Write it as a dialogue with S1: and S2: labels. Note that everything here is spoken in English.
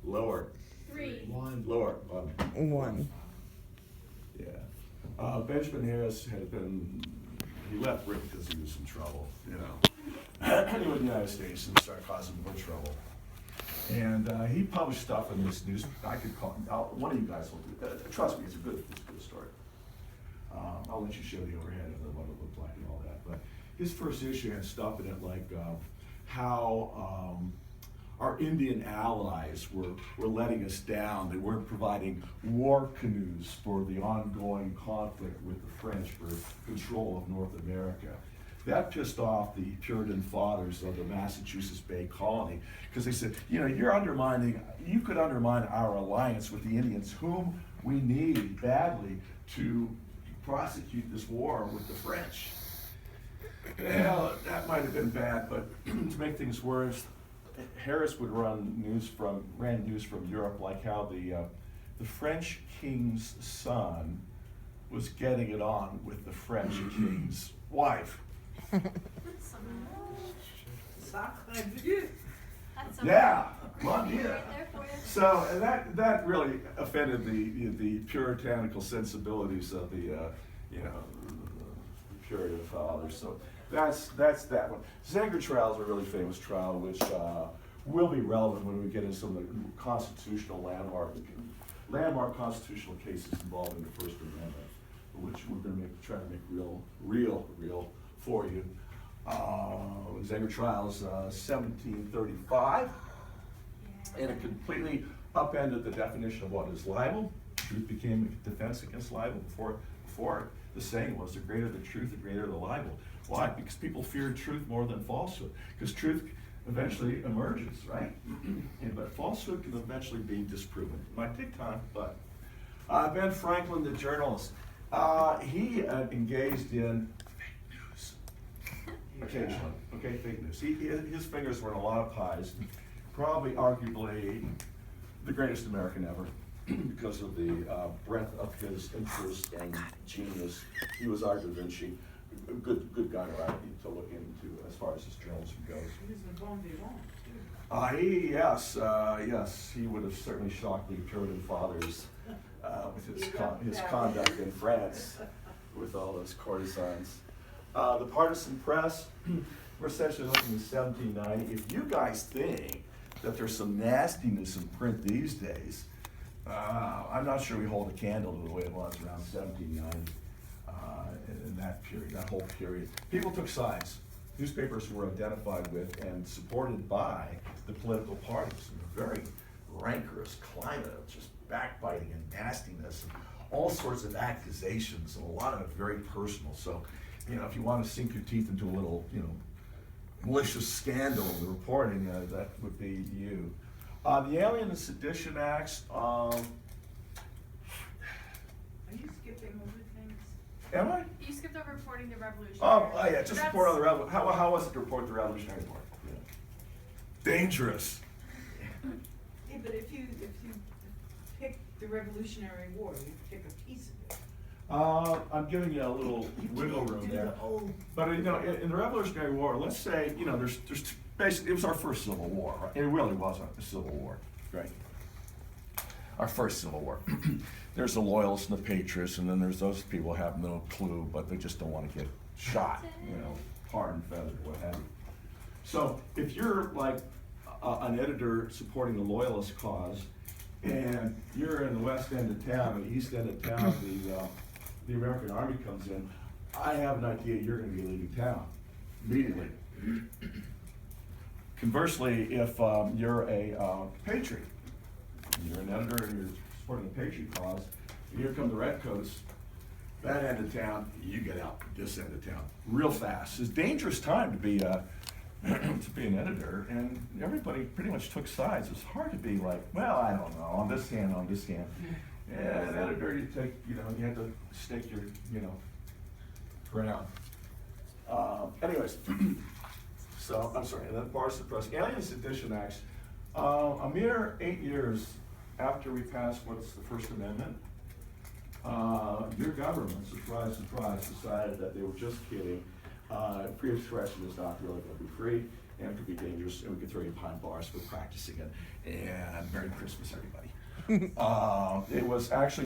S1: Lower.
S2: 3.
S3: 1.
S1: Lower.
S4: 1.
S1: Yeah. Benjamin Harris he left Britain because he was in trouble, you know. He went to the United States and started causing more trouble. And he published stuff in this news. I could call one of you guys will do it. Trust me, it's a good story. I'll let you show the overhead of what it looked like and all that. But his first issue had stuff in it like how our Indian allies were letting us down. They weren't providing war canoes for the ongoing conflict with the French for control of North America. That pissed off the Puritan fathers of the Massachusetts Bay Colony because they said, you know, you could undermine our alliance with the Indians, whom we need badly to prosecute this war with the French. Well, that might have been bad, but to make things worse, Harris would ran news from Europe, like how the French king's son was getting it on with the French king's wife. Yeah, well, yeah. So and that really offended the puritanical sensibilities of the Puritan fathers. So that's that one. Zenger trial is a really famous trial, which will be relevant when we get into some of the constitutional landmark constitutional cases involving the First Amendment, which we're going to try to make real for you. Zenger trial is 1735, and it completely upended the definition of what is libel. Truth became a defense against libel. Before the saying was, the greater the truth, the greater the libel. Why? Because people feared truth more than falsehood. Because truth eventually emerges, right? But falsehood can eventually be disproven. It might take time, but Ben Franklin, the journalist, he engaged in fake news occasionally. Okay, fake news. His fingers were in a lot of pies. Probably, arguably, the greatest American ever because of the breadth of his interest and genius. He was our Da Vinci. Good guy to look into as far as his journalism goes.
S3: He was a bon vivant, too.
S1: Yes, he would have certainly shocked the Puritan fathers with his conduct in France with all those courtesans. The partisan press, we're essentially looking at 1790. If you guys think that there's some nastiness in print these days, I'm not sure we hold a candle to the way it was around 1790. In that period, that whole period, people took sides. Newspapers were identified with and supported by the political parties in a very rancorous climate of just backbiting and nastiness and all sorts of accusations, and a lot of it very personal. So, if you want to sink your teeth into a little, malicious scandal in the reporting, that would be you. The Alien and Sedition Acts.
S3: Are you skipping over things?
S1: Am I?
S2: You skipped over reporting the Revolutionary
S1: Oh,
S2: War.
S1: yeah, just report on the Revolution. How was it to report the Revolutionary War? Yeah. Dangerous.
S3: Yeah, but if you pick the Revolutionary War, you pick a piece of it.
S1: I'm giving you a little wiggle room there. But in the Revolutionary War, let's say there's basically it was our first Civil War. Right? It really was a Civil War, right? Our first Civil War. There's the Loyalists and the Patriots, and then there's those people who have no clue, but they just don't want to get shot, tarred and feathered, what have you. So if you're like an editor supporting the Loyalist cause, and you're in the west end of town, or the east end of town, the American Army comes in, I have an idea you're going to be leaving town immediately. Conversely, if you're a patriot, you're an editor and you're supporting the patriot cause, and here come the redcoats, that end of town, you get out this end of town real fast. It's a dangerous time to be to be an editor, and everybody pretty much took sides. It's hard to be like, well, I don't know, on this hand. Yeah, an editor, you have to stake your, ground. Anyways, so, I'm sorry, and then partisan press. Alien and Sedition Acts, a mere 8 years after we passed what's the First Amendment, your government, surprise, decided that they were just kidding. Free expression is not really going to be free, and it could be dangerous, and we could throw you behind bars for practicing it. And Merry Christmas, everybody. It was actually